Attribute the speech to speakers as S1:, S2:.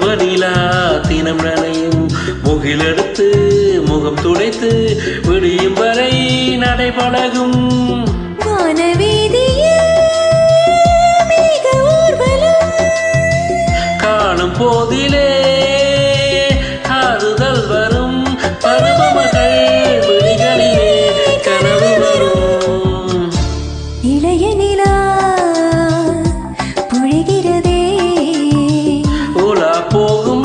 S1: பருவநிலா தினம் நனையும் முகிலெடுத்து முகம் துடைத்து விடியும் வரை நடைபழகும் காணும் போதிலே ஆறுதல் வரும் பருவமகள் விழிகளிலே கனவு வரும்
S2: இளைய நிலா பொழிகிறதே
S1: உலா போகும்